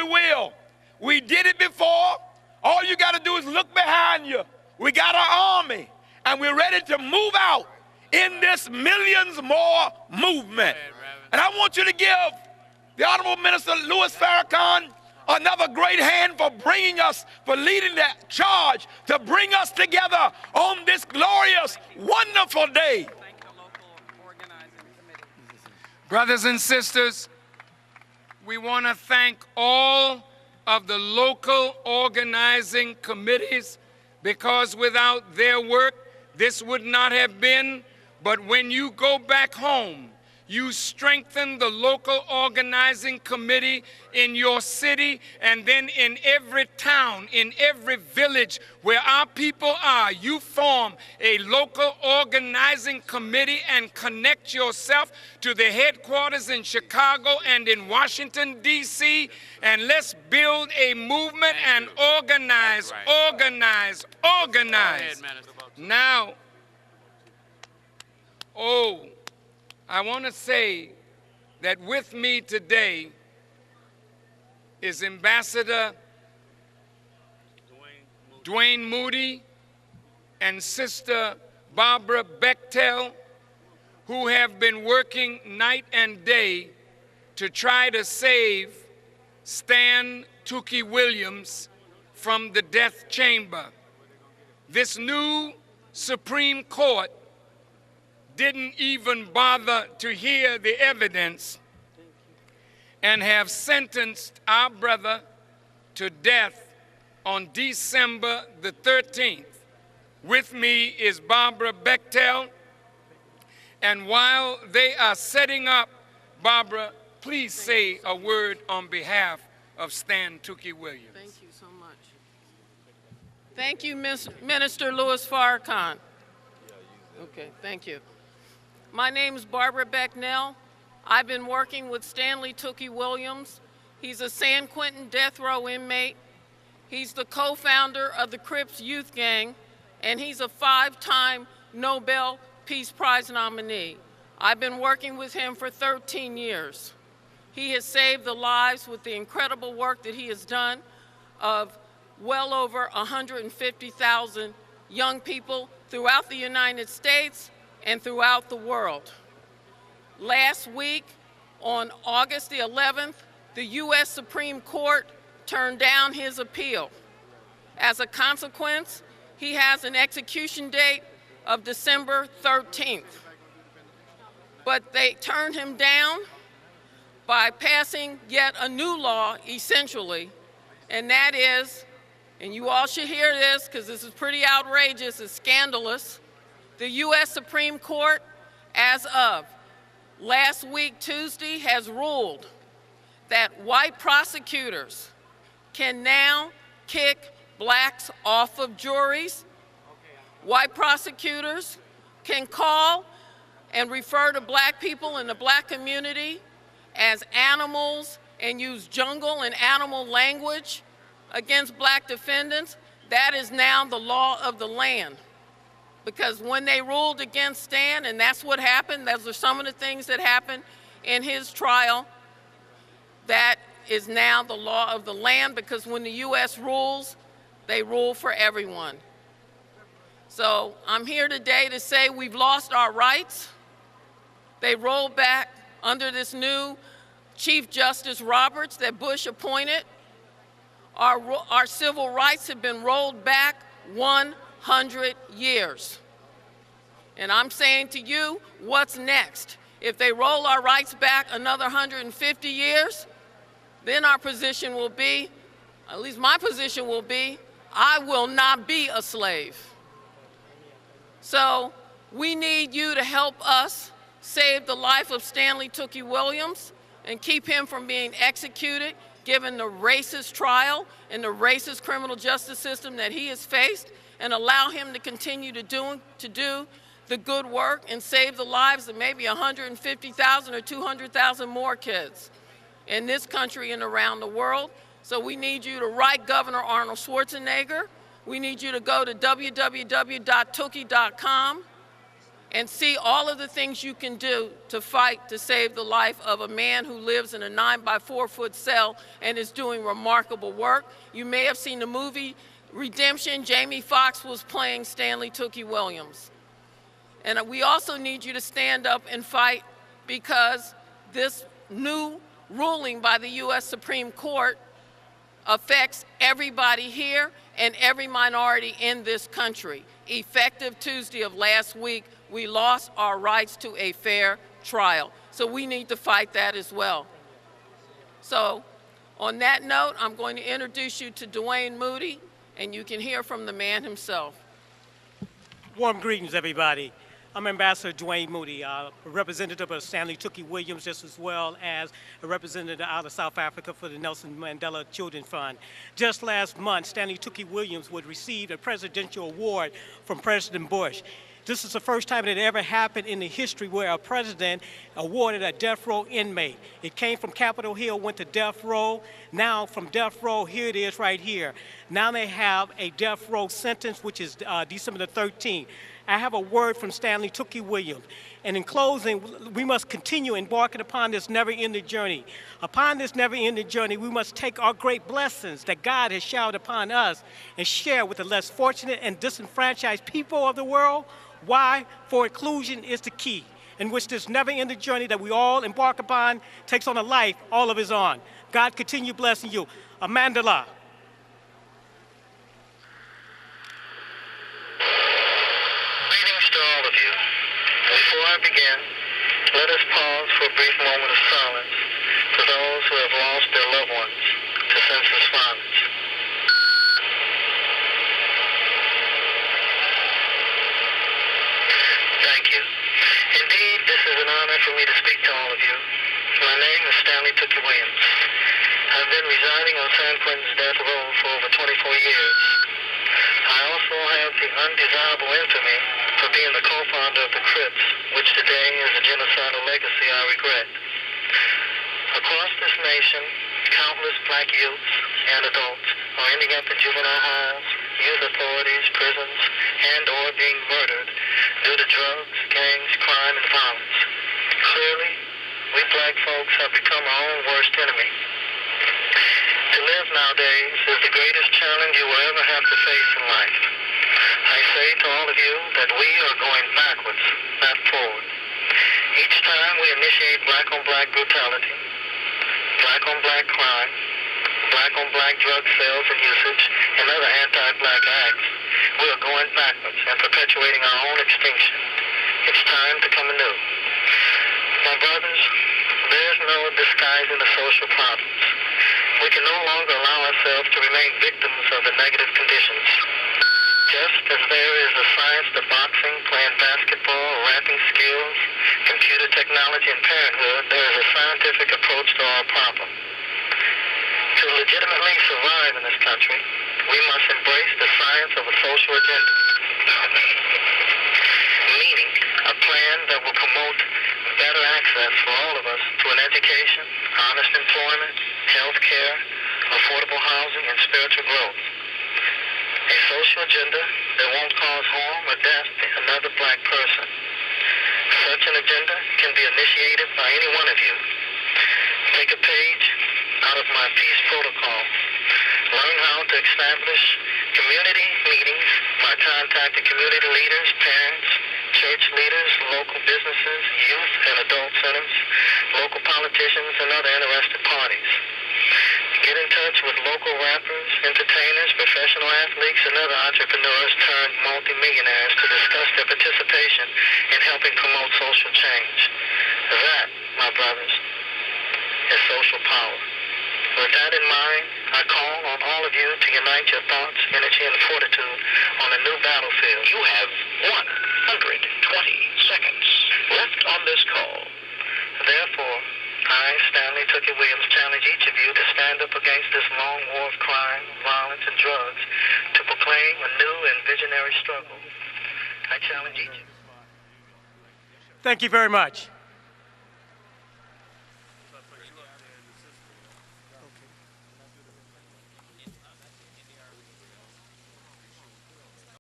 we will. We did it before. All you got to do is look behind you. We got our army, and we're ready to move out in this millions more movement. And I want you to give the Honorable Minister Louis Farrakhan another great hand for bringing us, for leading that charge to bring us together on this glorious, wonderful day. Brothers and sisters, we want to thank all of the local organizing committees, because without their work, this would not have been. But when you go back home, you strengthen the local organizing committee in your city, and then in every town, in every village where our people are, you form a local organizing committee and connect yourself to the headquarters in Chicago and in Washington, D.C., and let's build a movement and organize, organize, organize. Now, I want to say that with me today is Ambassador Dwayne Moody and Sister Barbara Bechtel, who have been working night and day to try to save Stan Tookie Williams from the death chamber. This new Supreme Court didn't even bother to hear the evidence and have sentenced our brother to death on December the 13th. With me is Barbara Bechtel, and while they are setting up, Barbara, please say a word on behalf of Stan Tookie Williams. Thank you so much. Thank you, Minister Louis Farrakhan. Okay, thank you. My name is Barbara Becknell. I've been working with Stanley Tookie Williams. He's a San Quentin death row inmate. He's the co-founder of the Crips Youth Gang, and he's a 5-time Nobel Peace Prize nominee. I've been working with him for 13 years. He has saved the lives with the incredible work that he has done of well over 150,000 young people throughout the United States and throughout the world. Last week, on August the 11th, the U.S. Supreme Court turned down his appeal. As a consequence, he has an execution date of December 13th. But they turned him down by passing yet a new law, essentially, and that is, and you all should hear this because this is pretty outrageous, it's scandalous. The U.S. Supreme Court, as of last week, Tuesday, has ruled that white prosecutors can now kick blacks off of juries. White prosecutors can call and refer to black people in the black community as animals and use jungle and animal language against black defendants. That is now the law of the land. Because when they ruled against Stan, and that's what happened, those are some of the things that happened in his trial, that is now the law of the land, because when the U.S. rules, they rule for everyone. So I'm here today to say we've lost our rights. They rolled back under this new Chief Justice Roberts that Bush appointed. Our civil rights have been rolled back 100 years. And I'm saying to you, what's next? If they roll our rights back another 150 years, then our position will be, at least my position will be, I will not be a slave. So we need you to help us save the life of Stanley Tookie Williams and keep him from being executed, given the racist trial and the racist criminal justice system that he has faced, and allow him to continue to do the good work and save the lives of maybe 150,000 or 200,000 more kids in this country and around the world. So we need you to write Governor Arnold Schwarzenegger. We need you to go to www.tookie.com. and see all of the things you can do to fight to save the life of a man who lives in a 9-by-4-foot cell and is doing remarkable work. You may have seen the movie Redemption. Jamie Foxx was playing Stanley Tookie Williams. And we also need you to stand up and fight, because this new ruling by the U.S. Supreme Court affects everybody here and every minority in this country. Effective Tuesday of last week, we lost our rights to a fair trial. So we need to fight that as well. So on that note, I'm going to introduce you to Dwayne Moody, and you can hear from the man himself. Warm greetings, everybody. I'm Ambassador Dwayne Moody, a representative of Stanley Tookie Williams, just as well as a representative out of South Africa for the Nelson Mandela Children's Fund. Just last month, Stanley Tookie Williams would receive a presidential award from President Bush. This is the first time it ever happened in the history where a president awarded a death row inmate. It came from Capitol Hill, went to death row. Now from death row, here it is right here. Now they have a death row sentence, which is December the 13th. I have a word from Stanley Tookie Williams. And in closing, we must continue embarking upon this never-ending journey. Upon this never-ending journey, we must take our great blessings that God has showered upon us and share with the less fortunate and disenfranchised people of the world. Why? For inclusion is the key, in which this never-ending journey that we all embark upon takes on a life all of its own. God continue blessing you. Amandala. Greetings to all of you. Before I begin, let us pause for a brief moment of silence for those who have lost their loved ones to senseless violence. Thank you. Indeed, this is an honor for me to speak to all of you. My name is Stanley Tookie Williams. I've been residing on San Quentin's death row for over 24 years. I also have the undesirable infamy for being the co-founder of the Crips, which today is a genocidal legacy I regret. Across this nation, countless black youths and adults are ending up in juvenile halls, youth authorities, prisons, and or being murdered due to drugs, gangs, crime, and violence. Clearly, we black folks have become our own worst enemy. To live nowadays is the greatest challenge you will ever have to face in life. I say to all of you that we are going backwards, not forward. Each time we initiate black-on-black brutality, black-on-black crime, black-on-black drug sales and usage, and other anti-black acts, we are going backwards and perpetuating our own extinction. It's time to come anew. My brothers, there's no disguising the social problems. We can no longer allow ourselves to remain victims of the negative conditions. Just as there is a science to boxing, playing basketball, rapping skills, computer technology, and parenthood, there is a scientific approach to our problem. To legitimately survive in this country, we must embrace the science of a social agenda. Meaning, a plan that will promote better access for all of us to an education, honest employment, health care, affordable housing, and spiritual growth. A social agenda that won't cause harm or death to another black person. Such an agenda can be initiated by any one of you. Take a page out of my peace protocol. Learn how to establish community meetings by contacting community leaders, parents, church leaders, local businesses, youth and adult centers, local politicians, and other interested parties. Get in touch with local rappers, entertainers, professional athletes, and other entrepreneurs turned multimillionaires to discuss their participation in helping promote social change. That, my brothers, is social power. With that in mind, I call on all of you to unite your thoughts, energy, and fortitude on a new battlefield. You have 120 seconds left on this call. Therefore, I, Stanley Tookie Williams, challenge each of you to stand up against this long war of crime, violence, and drugs to proclaim a new and visionary struggle. I challenge each of you. Thank you very much.